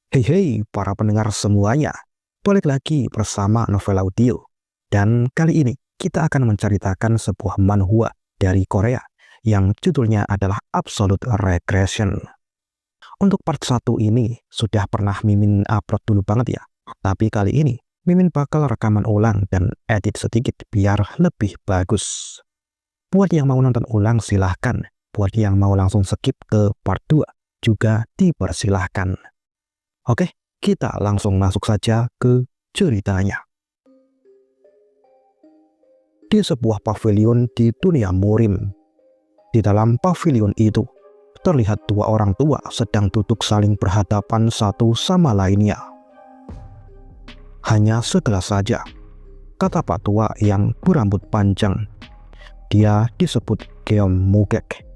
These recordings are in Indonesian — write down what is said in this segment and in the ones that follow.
Hei hei para pendengar semuanya, balik lagi bersama Novel Audio. Dan kali ini kita akan menceritakan sebuah manhwa dari Korea yang judulnya adalah Absolute Regression. Untuk part 1 ini sudah pernah Mimin upload dulu banget ya. Tapi kali ini Mimin bakal rekaman ulang dan edit sedikit biar lebih bagus. Buat yang mau nonton ulang silahkan, buat yang mau langsung skip ke part 2 juga dipersilahkan. Oke, kita langsung masuk saja ke ceritanya. Di sebuah pavilion di dunia Murim. Di dalam pavilion itu, terlihat dua orang tua sedang duduk saling berhadapan satu sama lainnya. Hanya segelas saja, kata Pak Tua yang berambut panjang. Dia disebut Geom Mugek.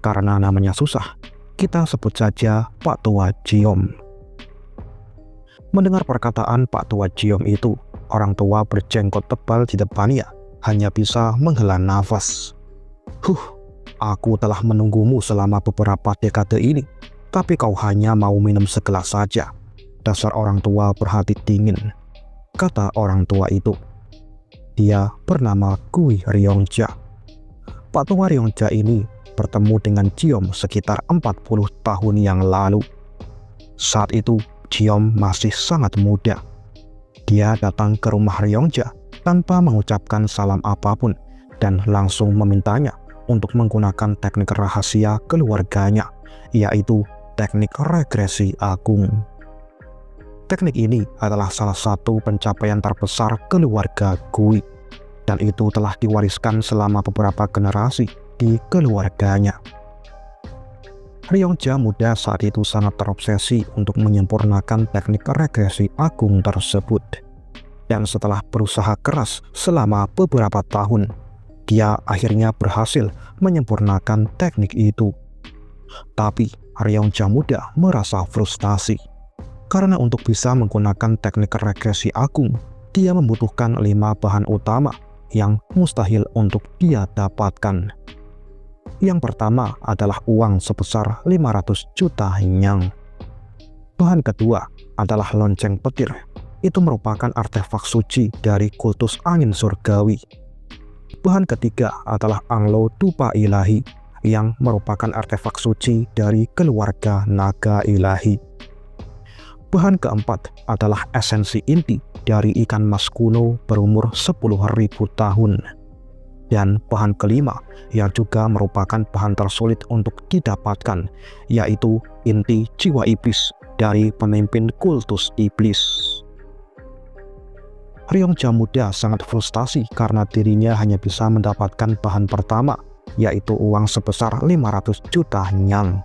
Karena namanya susah, kita sebut saja Pak Tua Jiom. Mendengar perkataan Pak Tua Jiom itu, orang tua berjenggot tebal di depannya hanya bisa menghela nafas. Aku telah menunggumu selama beberapa dekade ini, tapi kau hanya mau minum segelas saja. Dasar orang tua berhati dingin, kata orang tua itu. Dia bernama Gui Ryongja. Pak Tua Ryongja ini bertemu dengan Jiom sekitar 40 tahun yang lalu. Saat itu, Jiom masih sangat muda. Dia datang ke rumah Ryongja tanpa mengucapkan salam apapun dan langsung memintanya untuk menggunakan teknik rahasia keluarganya, yaitu teknik regresi agung. Teknik ini adalah salah satu pencapaian terbesar keluarga Gui, dan itu telah diwariskan selama beberapa generasi di keluarganya. Ryongja muda saat itu sangat terobsesi untuk menyempurnakan teknik regresi agung tersebut. Dan setelah berusaha keras selama beberapa tahun, dia akhirnya berhasil menyempurnakan teknik itu. Tapi Ryongja muda merasa frustasi. Karena untuk bisa menggunakan teknik regresi agung, dia membutuhkan 5 bahan utama yang mustahil untuk dia dapatkan. Yang pertama adalah uang sebesar 500 juta nyang. Bahan kedua adalah lonceng petir. Itu merupakan artefak suci dari kultus angin surgawi. Bahan ketiga adalah anglo dupa ilahi yang merupakan artefak suci dari keluarga naga ilahi. Bahan keempat adalah esensi inti dari ikan mas kuno berumur 10.000 tahun. Dan bahan kelima yang juga merupakan bahan tersulit untuk didapatkan, yaitu inti jiwa iblis dari pemimpin kultus iblis. Ryongja muda sangat frustasi karena dirinya hanya bisa mendapatkan bahan pertama, yaitu uang sebesar 500 juta nyang.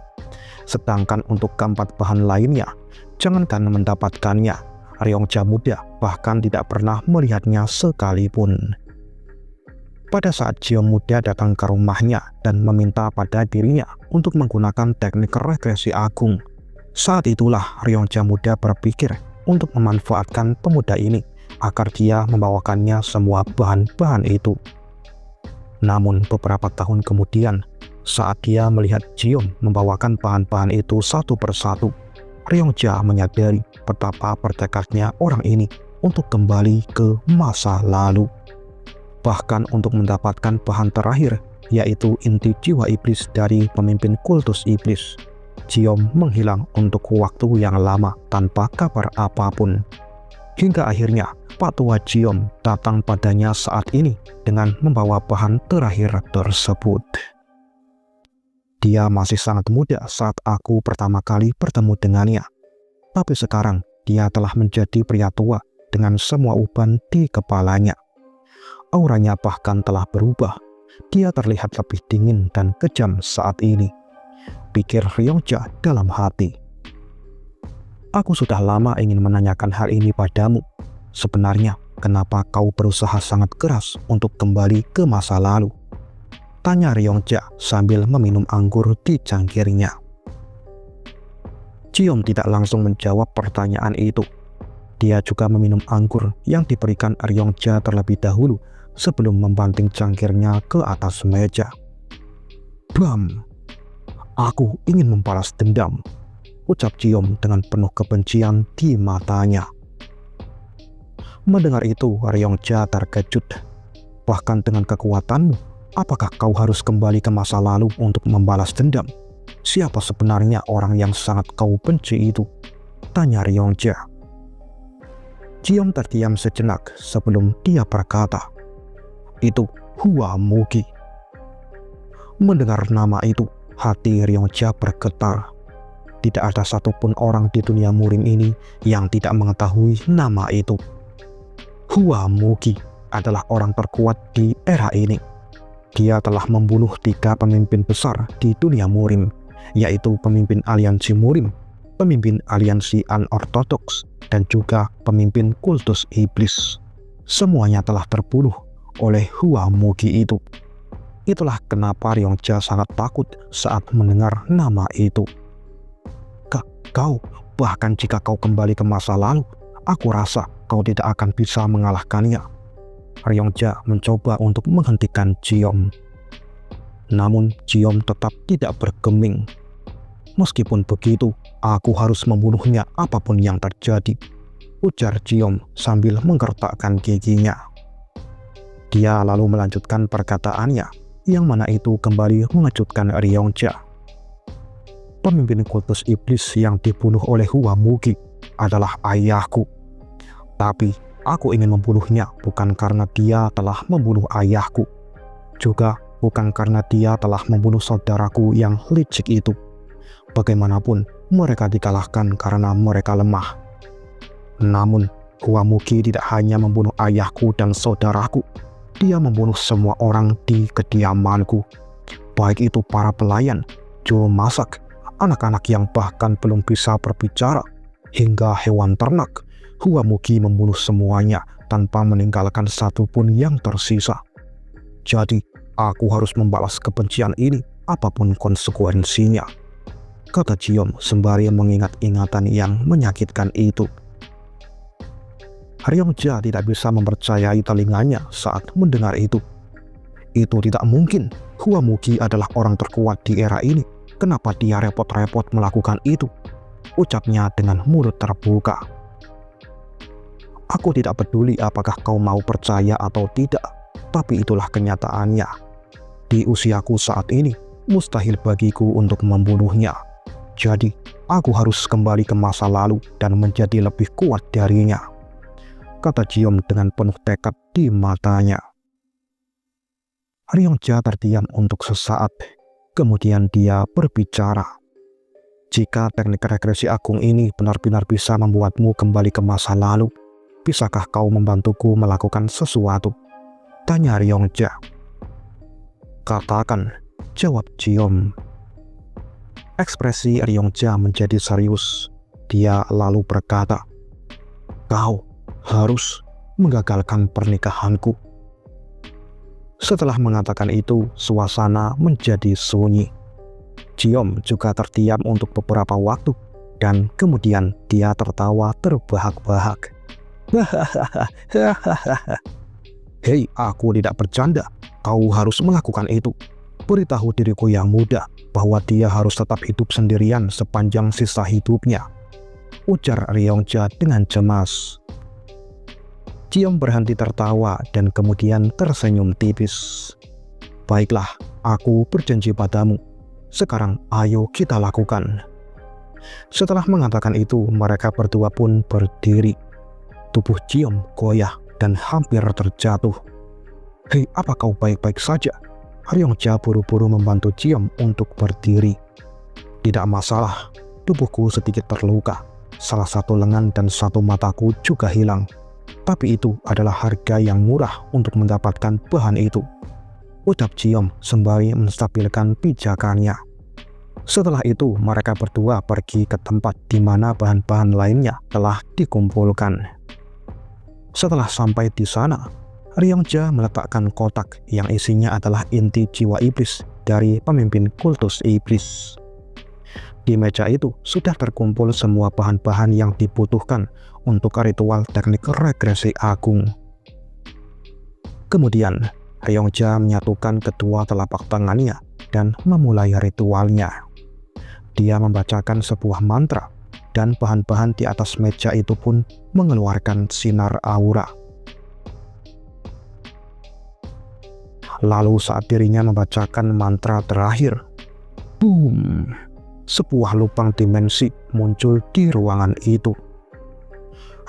Sedangkan untuk keempat bahan lainnya, jangankan mendapatkannya, Ryongja muda bahkan tidak pernah melihatnya sekalipun. Pada saat Jiom muda datang ke rumahnya dan meminta pada dirinya untuk menggunakan teknik regresi agung, saat itulah Ryongja muda berpikir untuk memanfaatkan pemuda ini agar dia membawakannya semua bahan-bahan itu. Namun beberapa tahun kemudian, saat dia melihat Jiom membawakan bahan-bahan itu satu persatu, Ryongja menyadari betapa bertekadnya orang ini untuk kembali ke masa lalu. Bahkan untuk mendapatkan bahan terakhir, yaitu inti jiwa iblis dari pemimpin kultus iblis, Jiom menghilang untuk waktu yang lama tanpa kabar apapun. Hingga akhirnya Pak Tua Jiom datang padanya saat ini dengan membawa bahan terakhir tersebut. Dia masih sangat muda saat aku pertama kali bertemu dengannya. Tapi sekarang dia telah menjadi pria tua dengan semua uban di kepalanya. Auranya bahkan telah berubah. Dia terlihat lebih dingin dan kejam saat ini, pikir Ryongja dalam hati. Aku sudah lama ingin menanyakan hal ini padamu. Sebenarnya, kenapa kau berusaha sangat keras untuk kembali ke masa lalu? Tanya Ryongja sambil meminum anggur di cangkirnya. Jiom tidak langsung menjawab pertanyaan itu. Dia juga meminum anggur yang diberikan Ryongja terlebih dahulu sebelum membanting cangkirnya ke atas meja. Bam! Aku ingin membalas dendam. ucap Ciom dengan penuh kebencian di matanya. Mendengar itu, Ryongja terkejut. Bahkan dengan kekuatanmu, apakah kau harus kembali ke masa lalu untuk membalas dendam? Siapa sebenarnya orang yang sangat kau benci itu? Tanya Ryongja. Ciom terdiam sejenak sebelum dia berkata, itu Hua Mugi. Mendengar nama itu, hati Ryongja bergetar. Tidak ada satupun orang di dunia Murim ini yang tidak mengetahui nama itu. Hua Mugi adalah orang terkuat di era ini. Dia telah membunuh 3 pemimpin besar di dunia Murim, yaitu pemimpin aliansi Murim, pemimpin aliansi Unorthodox, dan juga pemimpin kultus iblis. Semuanya telah terbunuh oleh Hua Mugi itu. Itulah kenapa Ryongja sangat takut saat mendengar nama itu. Kau, bahkan jika kau kembali ke masa lalu, aku rasa kau tidak akan bisa mengalahkannya. Ryongja mencoba untuk menghentikan Ciom. Namun Ciom tetap tidak bergeming. Meskipun begitu, aku harus membunuhnya apapun yang terjadi, ujar Ciom sambil menggertakkan giginya. Dia lalu melanjutkan perkataannya, yang mana itu kembali mengejutkan Ryongja. Pemimpin kultus iblis yang dibunuh oleh Hua Mugi adalah ayahku. Tapi aku ingin membunuhnya bukan karena dia telah membunuh ayahku, juga bukan karena dia telah membunuh saudaraku yang licik itu. Bagaimanapun, mereka dikalahkan karena mereka lemah. Namun, Hua Mugi tidak hanya membunuh ayahku dan saudaraku. Dia membunuh semua orang di kediamanku, baik itu para pelayan, juru masak, anak-anak yang bahkan belum bisa berbicara, hingga hewan ternak. Hua Mugi membunuh semuanya tanpa meninggalkan satupun yang tersisa. Jadi, aku harus membalas kebencian ini apapun konsekuensinya, kata Ciom sembari mengingat ingatan yang menyakitkan itu. Ryongja tidak bisa mempercayai telinganya saat mendengar itu. Itu tidak mungkin. Hua Mugi adalah orang terkuat di era ini. Kenapa dia repot-repot melakukan itu? Ucapnya dengan mulut terbuka. Aku tidak peduli apakah kau mau percaya atau tidak, tapi itulah kenyataannya. Di usiaku saat ini, mustahil bagiku untuk membunuhnya. Jadi, aku harus kembali ke masa lalu dan menjadi lebih kuat darinya, kata Ciom dengan penuh tekad di matanya. Ryongja terdiam untuk sesaat, kemudian dia berbicara. Jika teknik regresi agung ini benar-benar bisa membuatmu kembali ke masa lalu, bisakah kau membantuku melakukan sesuatu? Tanya Ryongja. Katakan, jawab Ciom. Ekspresi Ryongja menjadi serius. Dia lalu berkata, kau harus menggagalkan pernikahanku. Setelah mengatakan itu, suasana menjadi sunyi. Ciom juga terdiam untuk beberapa waktu, dan kemudian dia tertawa terbahak-bahak. Hei, aku tidak bercanda. Kau harus melakukan itu. Beritahu diriku yang muda bahwa dia harus tetap hidup sendirian sepanjang sisa hidupnya, ujar Ryongja dengan cemas. Ciom berhenti tertawa dan kemudian tersenyum tipis. Baiklah, aku berjanji padamu. Sekarang ayo kita lakukan. Setelah mengatakan itu, mereka berdua pun berdiri. Tubuh Ciom goyah dan hampir terjatuh. Hei, apa kau baik-baik saja? Ryongja buru-buru membantu Ciom untuk berdiri. Tidak masalah, tubuhku sedikit terluka. Salah satu lengan dan satu mataku juga hilang. Tapi itu adalah harga yang murah untuk mendapatkan bahan itu, ucap Ciom sembari menstabilkan pijakannya. Setelah itu, mereka berdua pergi ke tempat di mana bahan-bahan lainnya telah dikumpulkan. Setelah sampai di sana, Ryongja meletakkan kotak yang isinya adalah inti jiwa iblis dari pemimpin kultus iblis. Di meja itu sudah terkumpul semua bahan-bahan yang dibutuhkan untuk ritual teknik regresi agung. Kemudian, Ryongja menyatukan kedua telapak tangannya dan memulai ritualnya. Dia membacakan sebuah mantra, dan bahan-bahan di atas meja itu pun mengeluarkan sinar aura. Lalu saat dirinya membacakan mantra terakhir, boom, sebuah lubang dimensi muncul di ruangan itu.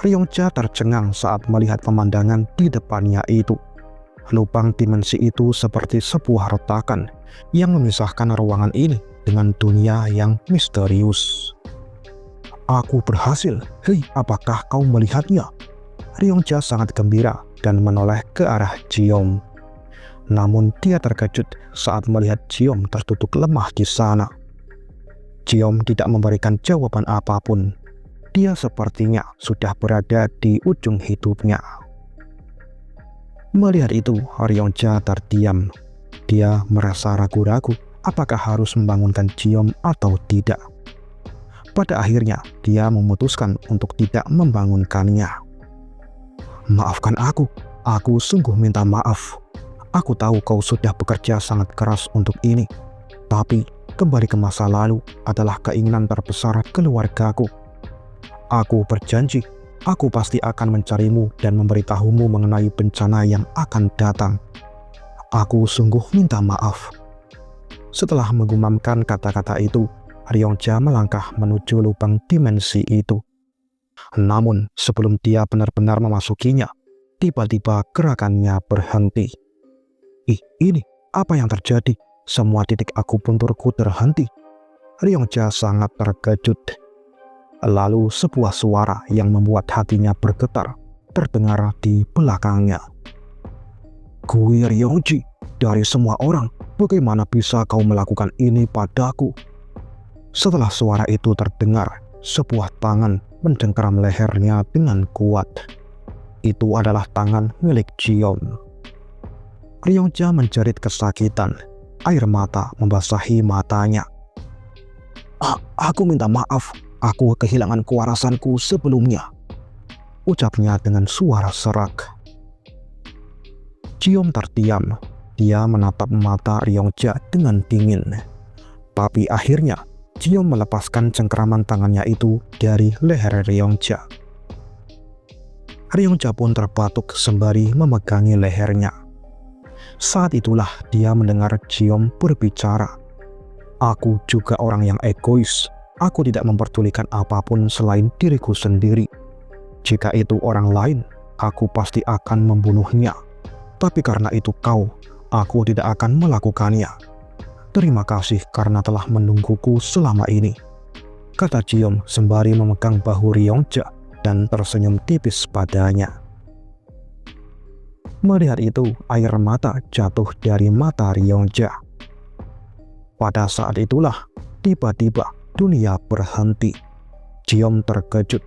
Ryongja tercengang saat melihat pemandangan di depannya itu. Lubang dimensi itu seperti sebuah retakan yang memisahkan ruangan ini dengan dunia yang misterius. Aku berhasil, hei, apakah kau melihatnya? Ryongja sangat gembira dan menoleh ke arah Jiom. Namun dia terkejut saat melihat Jiom tertutup lemah di sana. Jiom tidak memberikan jawaban apapun. Dia sepertinya sudah berada di ujung hidupnya. Melihat itu, Ryongja terdiam. Dia merasa ragu-ragu apakah harus membangunkan Jiom atau tidak. Pada akhirnya, dia memutuskan untuk tidak membangunkannya. Maafkan aku sungguh minta maaf. Aku tahu kau sudah bekerja sangat keras untuk ini. Tapi, kembali ke masa lalu adalah keinginan terbesar keluargaku. Aku berjanji, aku pasti akan mencarimu dan memberitahumu mengenai bencana yang akan datang. Aku sungguh minta maaf. Setelah menggumamkan kata-kata itu, Ryongja melangkah menuju lubang dimensi itu. Namun, sebelum dia benar-benar memasukinya, tiba-tiba gerakannya berhenti. Ini apa yang terjadi? Semua titik akupunturku terhenti. Ryongja sangat terkejut. Lalu sebuah suara yang membuat hatinya bergetar terdengar di belakangnya. Kui Ryongji, dari semua orang, bagaimana bisa kau melakukan ini padaku? Setelah suara itu terdengar, sebuah tangan mencengkeram lehernya dengan kuat. Itu adalah tangan milik Jiom. Ryongja menjerit kesakitan. Air mata membasahi matanya. Aku minta maaf. Aku kehilangan kewarasanku sebelumnya, ucapnya dengan suara serak. Jiom terdiam. Dia menatap mata Ryongja dengan dingin. Tapi akhirnya, Jiom melepaskan cengkeraman tangannya itu dari leher Ryongja. Ryongja pun terbatuk sembari memegangi lehernya. Saat itulah dia mendengar Jiom berbicara. Aku juga orang yang egois. Aku tidak memperdulikan apapun selain diriku sendiri. Jika itu orang lain, aku pasti akan membunuhnya. Tapi karena itu kau, aku tidak akan melakukannya. Terima kasih karena telah menungguku selama ini, kata Jiom sembari memegang bahu Ryongja dan tersenyum tipis padanya. Melihat itu, air mata jatuh dari mata Ryongja. Pada saat itulah, tiba-tiba dunia berhenti. Jiom terkejut.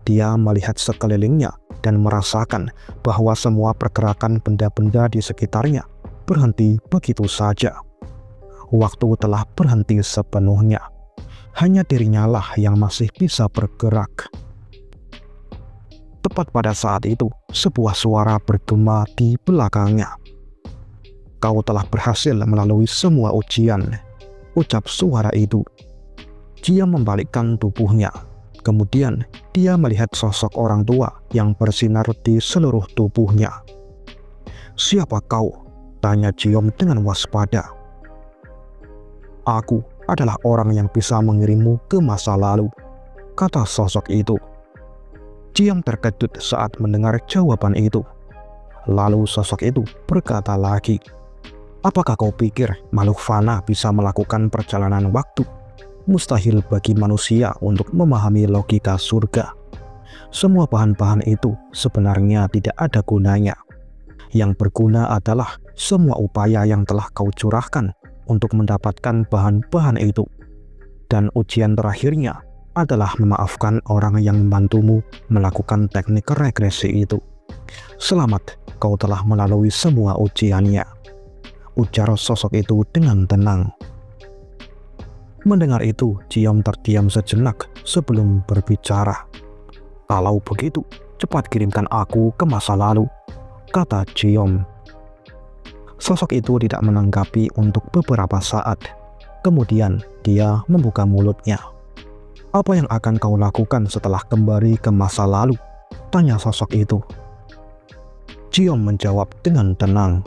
Dia melihat sekelilingnya dan merasakan bahwa semua pergerakan benda-benda di sekitarnya berhenti begitu saja. Waktu telah berhenti sepenuhnya. Hanya dirinya lah yang masih bisa bergerak. Tepat pada saat itu, sebuah suara bergema di belakangnya. Kau telah berhasil melalui semua ujian, ucap suara itu. Jiom membalikkan tubuhnya. Kemudian, dia melihat sosok orang tua yang bersinar di seluruh tubuhnya. Siapa kau? Tanya Jiom dengan waspada. Aku adalah orang yang bisa mengirimmu ke masa lalu, kata sosok itu. Jiom terkejut saat mendengar jawaban itu. Lalu sosok itu berkata lagi, apakah kau pikir makhluk fana bisa melakukan perjalanan waktu? Mustahil bagi manusia untuk memahami logika surga. Semua bahan-bahan itu sebenarnya tidak ada gunanya. Yang berguna adalah semua upaya yang telah kau curahkan untuk mendapatkan bahan-bahan itu. Dan ujian terakhirnya adalah memaafkan orang yang membantumu melakukan teknik regresi itu. Selamat, kau telah melalui semua ujiannya, ujar sosok itu dengan tenang. Mendengar itu, Jiom terdiam sejenak sebelum berbicara. Kalau begitu, cepat kirimkan aku ke masa lalu, kata Jiom. Sosok itu tidak menanggapi untuk beberapa saat. Kemudian dia membuka mulutnya. "Apa yang akan kau lakukan setelah kembali ke masa lalu?" tanya sosok itu. Ciom menjawab dengan tenang,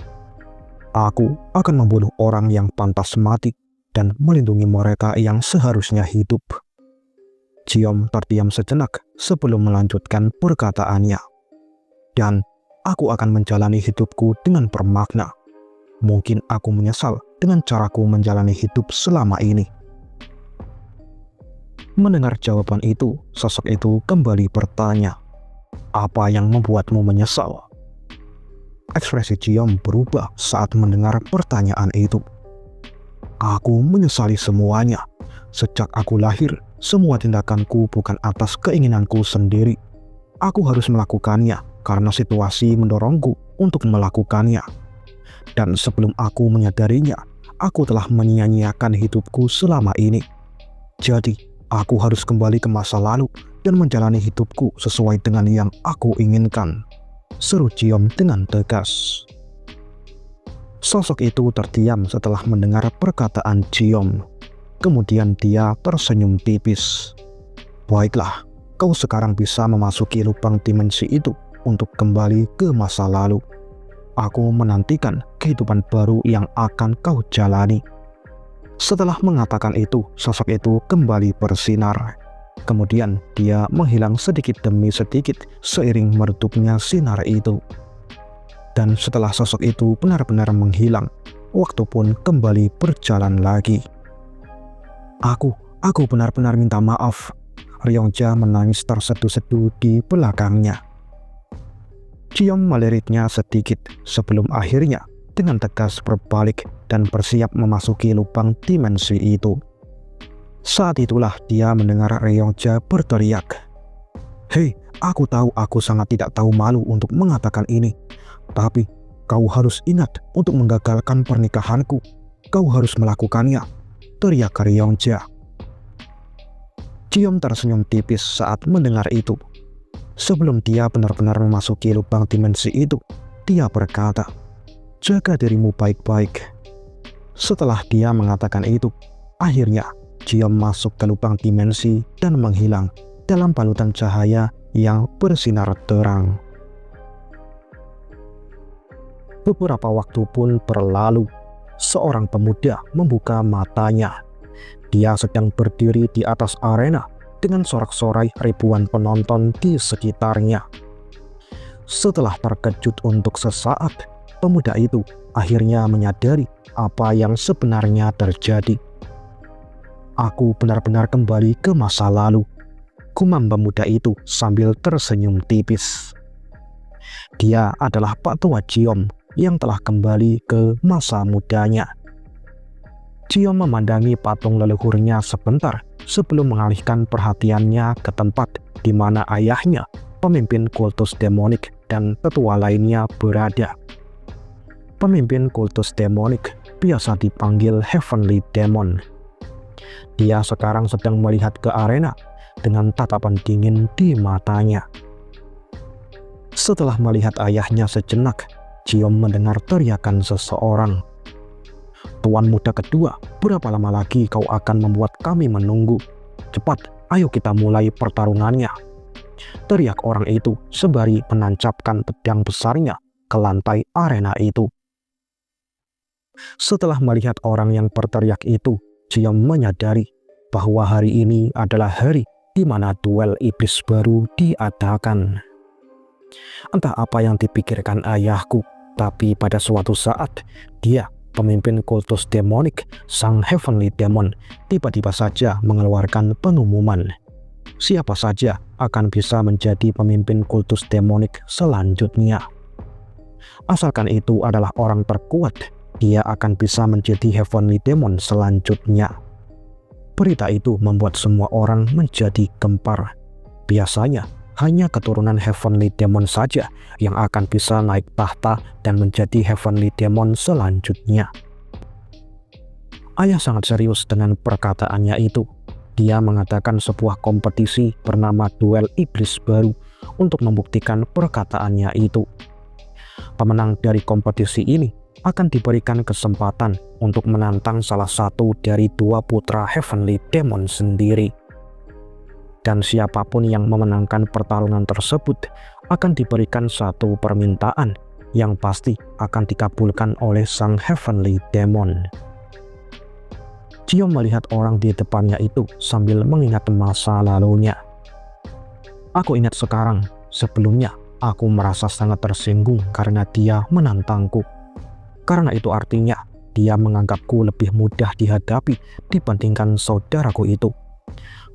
"Aku akan membunuh orang yang pantas mati dan melindungi mereka yang seharusnya hidup." Ciom terdiam sejenak sebelum melanjutkan perkataannya. "Dan aku akan menjalani hidupku dengan bermakna. Mungkin aku menyesal dengan caraku menjalani hidup selama ini." Mendengar jawaban itu, sosok itu kembali bertanya, "Apa yang membuatmu menyesal?" Ekspresi Ciom berubah saat mendengar pertanyaan itu. "Aku menyesali semuanya. Sejak aku lahir, semua tindakanku bukan atas keinginanku sendiri. Aku harus melakukannya karena situasi mendorongku untuk melakukannya. Dan sebelum aku menyadarinya, aku telah menyia-nyiakan hidupku selama ini. Jadi, aku harus kembali ke masa lalu dan menjalani hidupku sesuai dengan yang aku inginkan," seru Ciom dengan tegas. Sosok itu terdiam setelah mendengar perkataan Ciom. Kemudian dia tersenyum tipis. "Baiklah, kau sekarang bisa memasuki lubang dimensi itu untuk kembali ke masa lalu. Aku menantikan kehidupan baru yang akan kau jalani." Setelah mengatakan itu, sosok itu kembali bersinar. Kemudian dia menghilang sedikit demi sedikit seiring meredupnya sinar itu. Dan setelah sosok itu benar-benar menghilang, waktu pun kembali berjalan lagi. Aku benar-benar minta maaf." Ryongja menangis terseduh-seduh di belakangnya. Ciom meliriknya sedikit sebelum akhirnya dengan tegas berbalik dan bersiap memasuki lubang dimensi itu. Saat itulah dia mendengar Ryongja berteriak, "Hei, aku tahu aku sangat tidak tahu malu untuk mengatakan ini. Tapi kau harus ingat untuk menggagalkan pernikahanku. Kau harus melakukannya," teriak Ryongja. Ciom tersenyum tipis saat mendengar itu. Sebelum dia benar-benar memasuki lubang dimensi itu, dia berkata, "Jaga dirimu baik-baik." Setelah dia mengatakan itu, akhirnya Ciom masuk ke lubang dimensi dan menghilang dalam balutan cahaya yang bersinar terang. Beberapa waktu pun berlalu. Seorang pemuda membuka matanya. Dia sedang berdiri di atas arena dengan sorak-sorai ribuan penonton di sekitarnya. Setelah terkejut untuk sesaat, pemuda itu akhirnya menyadari apa yang sebenarnya terjadi. "Aku benar-benar kembali ke masa lalu," gumam pemuda itu sambil tersenyum tipis. Dia adalah Pak Tua Ciom yang telah kembali ke masa mudanya. Ciom memandangi patung leluhurnya sebentar sebelum mengalihkan perhatiannya ke tempat di mana ayahnya, pemimpin kultus demonik, dan tetua lainnya berada. Pemimpin kultus demonik biasa dipanggil Heavenly Demon. Dia sekarang sedang melihat ke arena dengan tatapan dingin di matanya. Setelah melihat ayahnya sejenak, Ciom mendengar teriakan seseorang. "Tuan muda kedua, berapa lama lagi kau akan membuat kami menunggu? Cepat, ayo kita mulai pertarungannya," teriak orang itu sembari menancapkan pedang besarnya ke lantai arena itu. Setelah melihat orang yang berteriak itu, Ciom menyadari bahwa hari ini adalah hari di mana duel iblis baru diadakan. Entah apa yang dipikirkan ayahku, tapi pada suatu saat, dia, pemimpin kultus demonik, sang Heavenly Demon, tiba-tiba saja mengeluarkan pengumuman. Siapa saja akan bisa menjadi pemimpin kultus demonik selanjutnya. Asalkan itu adalah orang terkuat, dia akan bisa menjadi Heavenly Demon selanjutnya. Berita itu membuat semua orang menjadi gempar. Biasanya, hanya keturunan Heavenly Demon saja yang akan bisa naik tahta dan menjadi Heavenly Demon selanjutnya. Ayah sangat serius dengan perkataannya itu. Dia mengatakan sebuah kompetisi bernama Duel Iblis Baru untuk membuktikan perkataannya itu. Pemenang dari kompetisi ini akan diberikan kesempatan untuk menantang salah satu dari dua putra Heavenly Demon sendiri. Dan siapapun yang memenangkan pertarungan tersebut akan diberikan satu permintaan yang pasti akan dikabulkan oleh sang Heavenly Demon. Chiom melihat orang di depannya itu sambil mengingat masa lalunya. Aku ingat sekarang, sebelumnya aku merasa sangat tersinggung karena dia menantangku. Karena itu artinya dia menganggapku lebih mudah dihadapi dibandingkan saudaraku itu.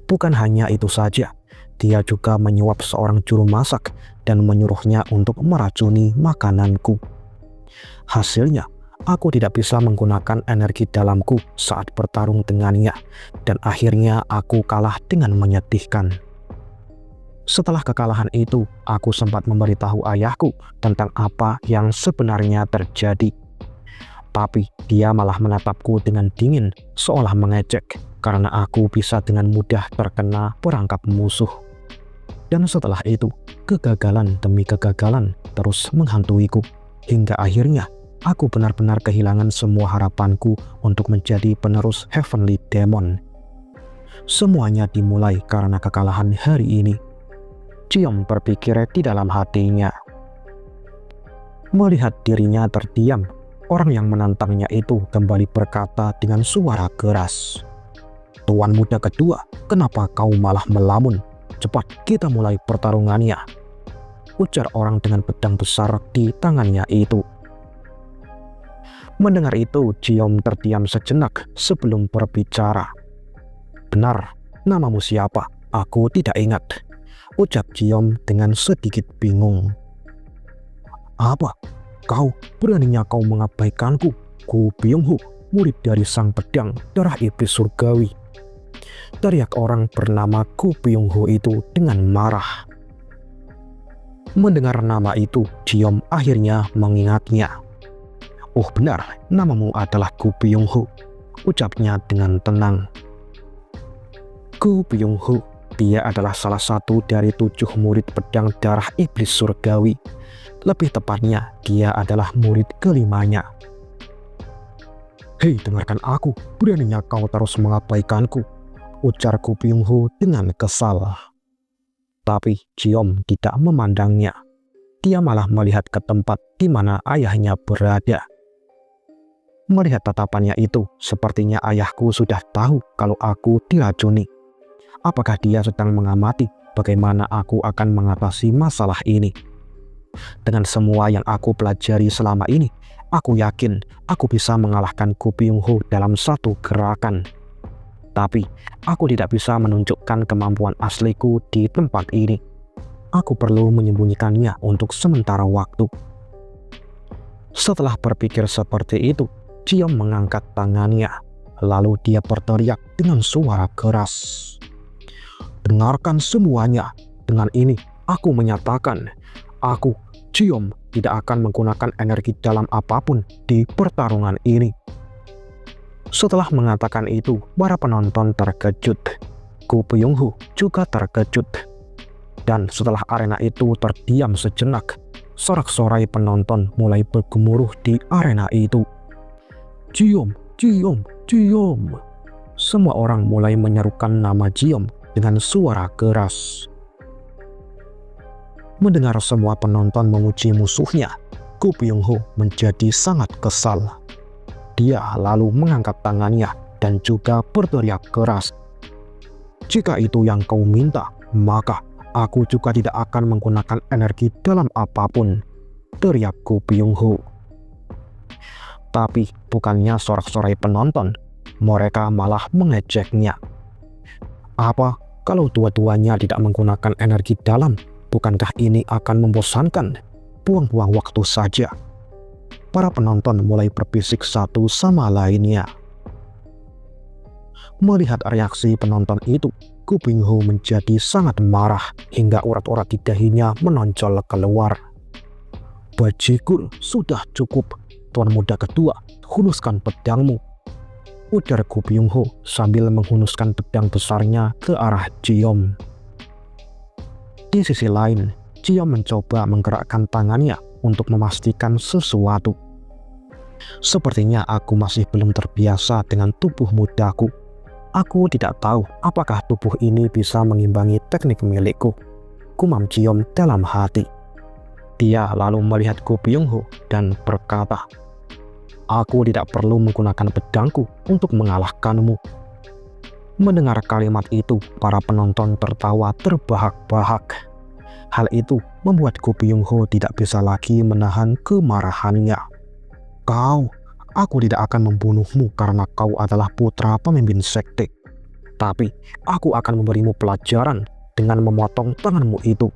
Bukan hanya itu saja, dia juga menyuap seorang juru masak dan menyuruhnya untuk meracuni makananku. Hasilnya, aku tidak bisa menggunakan energi dalamku saat bertarung dengannya, dan akhirnya aku kalah dengan menyedihkan. Setelah kekalahan itu, aku sempat memberitahu ayahku tentang apa yang sebenarnya terjadi. Tapi dia malah menatapku dengan dingin, seolah mengejek, karena aku bisa dengan mudah terkena perangkap musuh. Dan setelah itu, kegagalan demi kegagalan terus menghantuiku, hingga akhirnya aku benar-benar kehilangan semua harapanku untuk menjadi penerus Heavenly Demon. Semuanya dimulai karena kekalahan hari ini. Chiom berpikir di dalam hatinya. Melihat dirinya terdiam, orang yang menantangnya itu kembali berkata dengan suara keras, "Tuan muda kedua, kenapa kau malah melamun? Cepat kita mulai pertarungannya," ujar orang dengan pedang besar di tangannya itu. Mendengar itu, Chiom terdiam sejenak sebelum berbicara. "Benar, namamu siapa? Aku tidak ingat," ucap Chiom dengan sedikit bingung. "Apa? Kau beraninya kau mengabaikanku, Gu Byung-Hu, murid dari sang pedang darah iblis surgawi," teriak orang bernama Gu Byung-Hu itu dengan marah. Mendengar nama itu, Chiom akhirnya mengingatnya. "Oh benar, namamu adalah Gu Byung-Hu," ucapnya dengan tenang. Gu Byung-Hu, dia adalah salah satu dari 7 murid pedang darah iblis surgawi. Lebih tepatnya, dia adalah murid kelimanya. "Hei, dengarkan aku, beraninya kau terus mengabaikanku," ujar Gu Byung-Hu dengan kesal. Tapi Chiom tidak memandangnya. Dia malah melihat ke tempat di mana ayahnya berada. Melihat tatapannya itu, sepertinya ayahku sudah tahu kalau aku diracuni. Apakah dia sedang mengamati bagaimana aku akan mengatasi masalah ini? Dengan semua yang aku pelajari selama ini, aku yakin aku bisa mengalahkan Gu Byung-Hu dalam satu gerakan. Tapi, aku tidak bisa menunjukkan kemampuan asliku di tempat ini. Aku perlu menyembunyikannya untuk sementara waktu. Setelah berpikir seperti itu, Chiom mengangkat tangannya. Lalu dia berteriak dengan suara keras, "Dengarkan semuanya. Dengan ini, aku menyatakan, aku, Chiom, tidak akan menggunakan energi dalam apapun di pertarungan ini." Setelah mengatakan itu, para penonton terkejut. Gu Byung-Hu juga terkejut. Dan setelah arena itu terdiam sejenak, sorak-sorai penonton mulai bergemuruh di arena itu. "Chiom, Chiom, Chiom!" Semua orang mulai menyerukan nama Chiom dengan suara keras. Mendengar semua penonton memuji musuhnya, Gu Byung-Hu menjadi sangat kesal. Dia lalu mengangkat tangannya dan juga berteriak keras, "Jika itu yang kau minta, maka aku juga tidak akan menggunakan energi dalam apapun," teriak Gu Byung-Hu. Tapi bukannya sorak-sorai penonton, mereka malah mengejeknya. "Apa kalau dua-duanya tidak menggunakan energi dalam? Bukankah ini akan membosankan? Buang-buang waktu saja." Para penonton mulai berbisik satu sama lainnya. Melihat reaksi penonton itu, Gu Byung-Hu menjadi sangat marah hingga urat-urat di dahinya menonjol keluar. "Bajigur, sudah cukup. Tuan muda kedua, hunuskan pedangmu," ujar Gu Byung-Hu sambil menghunuskan pedang besarnya ke arah Chiom. Di sisi lain, Chiom mencoba menggerakkan tangannya untuk memastikan sesuatu. Sepertinya aku masih belum terbiasa dengan tubuh mudaku. Aku tidak tahu apakah tubuh ini bisa mengimbangi teknik milikku. Gumam Ciom dalam hati. Dia lalu melihat Go Byung-ho dan berkata, "Aku tidak perlu menggunakan pedangku untuk mengalahkanmu." Mendengar kalimat itu, para penonton tertawa terbahak-bahak. Hal itu membuat Go Byung-ho tidak bisa lagi menahan kemarahannya. Aku tidak akan membunuhmu karena kau adalah putra pemimpin sekte. Tapi aku akan memberimu pelajaran dengan memotong tanganmu itu.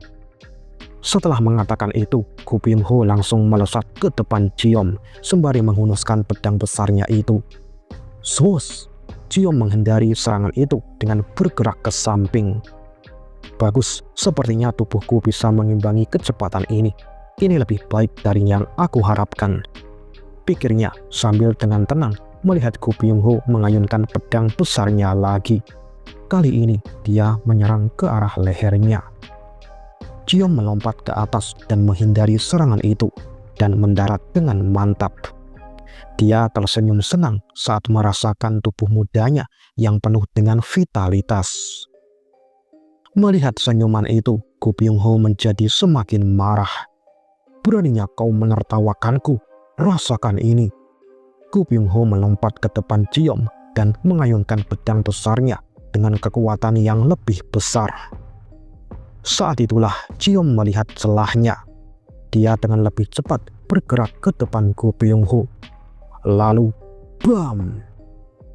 Setelah mengatakan itu, Go Byung-ho langsung melesat ke depan Ciom sembari menghunuskan pedang besarnya itu. Sus! Ciom menghindari serangan itu dengan bergerak ke samping. Bagus, sepertinya tubuhku bisa mengimbangi kecepatan ini. Ini lebih baik dari yang aku harapkan, pikirnya sambil dengan tenang melihat Go Byung-ho mengayunkan pedang besarnya lagi. Kali ini dia menyerang ke arah lehernya. Ciom melompat ke atas dan menghindari serangan itu dan mendarat dengan mantap. Dia tersenyum senang saat merasakan tubuh mudanya yang penuh dengan vitalitas. Melihat senyuman itu, Go Byung-ho menjadi semakin marah. Beraninya kau menertawakanku? Rasakan ini. Go Byung-ho melompat ke depan Ciom dan mengayunkan pedang besarnya dengan kekuatan yang lebih besar. Saat itulah Ciom melihat celahnya. Dia dengan lebih cepat bergerak ke depan Go Byung-ho. Lalu, bam!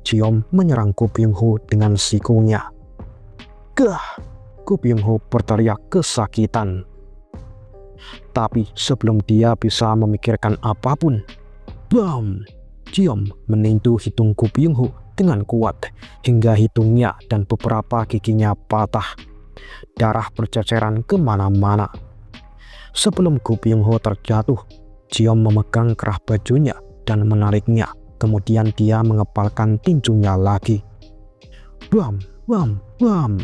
Ciom menyerang Go Byung-ho dengan sikunya. Gah! Go Byung-ho berteriak kesakitan. Tapi sebelum dia bisa memikirkan apapun, bam! Ciom meninju hidung Go Byung-ho dengan kuat hingga hidungnya dan beberapa giginya patah. Darah berceceran kemana-mana. Sebelum Go Byung-ho terjatuh, Ciom memegang kerah bajunya dan menariknya. Kemudian dia mengepalkan tinjunya lagi. Bam! Bam! Bam!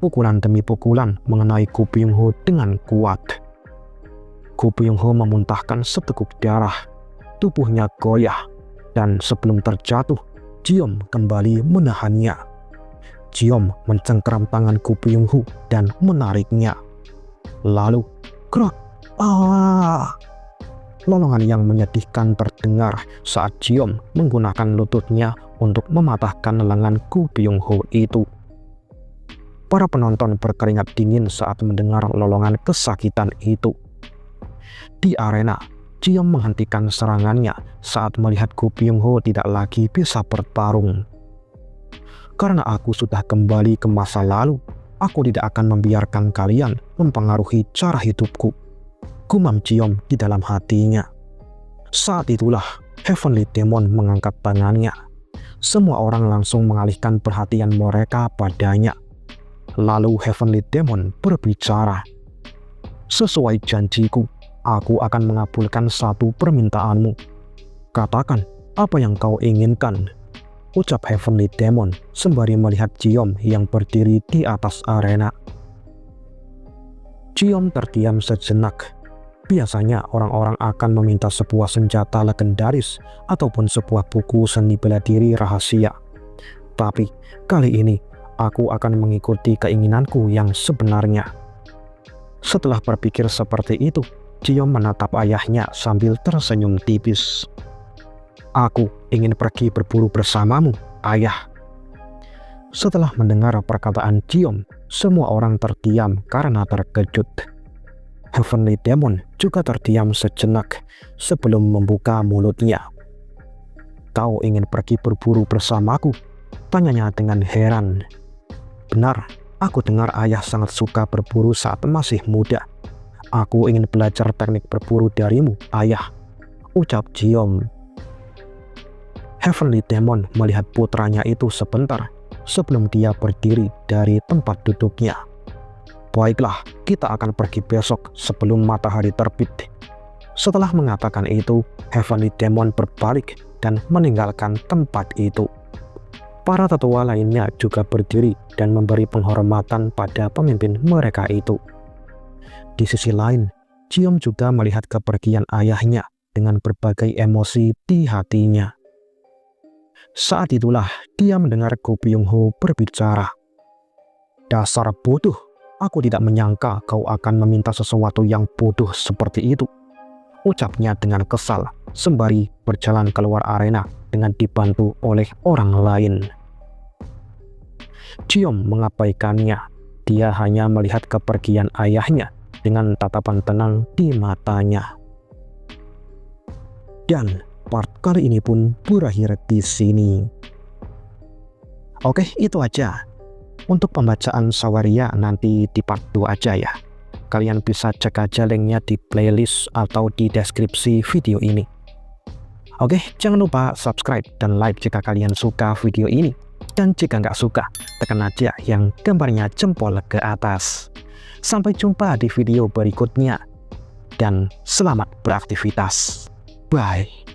Pukulan demi pukulan mengenai Go Byung-ho dengan kuat. Go Byung-ho memuntahkan seteguk darah. Tubuhnya goyah, dan sebelum terjatuh, Ciom kembali menahannya. Ciom mencengkeram tangan Go Byung-ho dan menariknya. Lalu, krak! Lolongan yang menyedihkan terdengar saat Ciom menggunakan lututnya untuk mematahkan lengan Go Byung-ho itu. Para penonton berkeringat dingin saat mendengar lolongan kesakitan itu. Di arena, Ciom menghentikan serangannya saat melihat Go Byung-ho tidak lagi bisa bertarung. Karena aku sudah kembali ke masa lalu, aku tidak akan membiarkan kalian mempengaruhi cara hidupku, gumam Ciom di dalam hatinya. Saat itulah Heavenly Demon mengangkat tangannya. Semua orang langsung mengalihkan perhatian mereka padanya. Lalu Heavenly Demon berbicara. Sesuai janjiku, aku akan mengabulkan satu permintaanmu. Katakan apa yang kau inginkan, ucap Heavenly Demon sembari melihat Ciom yang berdiri di atas arena. Ciom terdiam sejenak. Biasanya orang-orang akan meminta sebuah senjata legendaris ataupun sebuah buku seni bela diri rahasia. Tapi kali ini aku akan mengikuti keinginanku yang sebenarnya. Setelah berpikir seperti itu, Ciom menatap ayahnya sambil tersenyum tipis. Aku ingin pergi berburu bersamamu, ayah. Setelah mendengar perkataan Ciom, semua orang terdiam karena terkejut. Heavenly Demon juga terdiam sejenak sebelum membuka mulutnya. Kau ingin pergi berburu bersamaku? Tanyanya dengan heran. Benar, aku dengar ayah sangat suka berburu saat masih muda. Aku ingin belajar teknik berburu darimu, ayah, ucap Ciom. Heavenly Demon melihat putranya itu sebentar sebelum dia berdiri dari tempat duduknya. Baiklah, kita akan pergi besok sebelum matahari terbit. Setelah mengatakan itu, Heavenly Demon berbalik dan meninggalkan tempat itu. Para tetua lainnya juga berdiri dan memberi penghormatan pada pemimpin mereka itu. Di sisi lain, Ciom juga melihat kepergian ayahnya dengan berbagai emosi di hatinya. Saat itulah dia mendengar Go Byung-ho berbicara. "Dasar bodoh, aku tidak menyangka kau akan meminta sesuatu yang bodoh seperti itu," ucapnya dengan kesal sembari berjalan keluar arena dengan dibantu oleh orang lain. Jeom mengabaikannya. Dia hanya melihat kepergian ayahnya dengan tatapan tenang di matanya. Dan part kali ini pun berakhir di sini. Oke, itu aja untuk pembacaan Saweria. Nanti di part 2 aja ya. Kalian bisa cek aja linknya di playlist atau di deskripsi video ini. Oke, jangan lupa subscribe dan like jika kalian suka video ini. Dan jika nggak suka, tekan aja yang gambarnya jempol ke atas. Sampai jumpa di video berikutnya. Dan selamat beraktivitas. Bye.